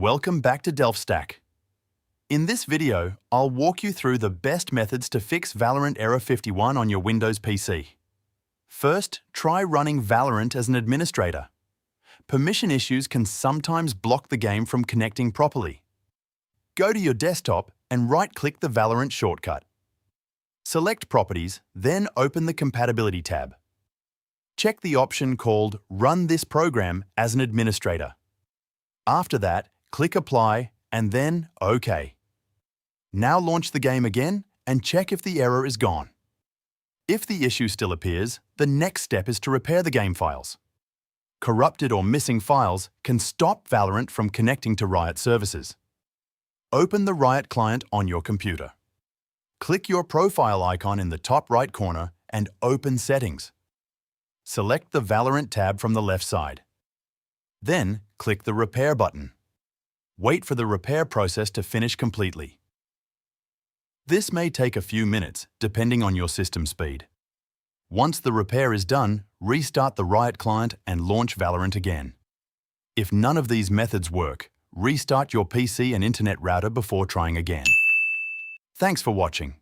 Welcome back to DelphStack. In this video, I'll walk you through the best methods to fix Valorant Error 51 on your Windows PC. First, try running Valorant as an administrator. Permission issues can sometimes block the game from connecting properly. Go to your desktop and right-click the Valorant shortcut. Select Properties, then open the Compatibility tab. Check the option called Run this program as an administrator. After that, click Apply and then OK. Now launch the game again and check if the error is gone. If the issue still appears, the next step is to repair the game files. Corrupted or missing files can stop Valorant from connecting to Riot services. Open the Riot Client on your computer. Click your profile icon in the top right corner and open Settings. Select the Valorant tab from the left side. Then, click the Repair button. Wait for the repair process to finish completely. This may take a few minutes, depending on your system speed. Once the repair is done, restart the Riot Client and launch Valorant again. If none of these methods work, restart your PC and internet router before trying again. Thanks for watching.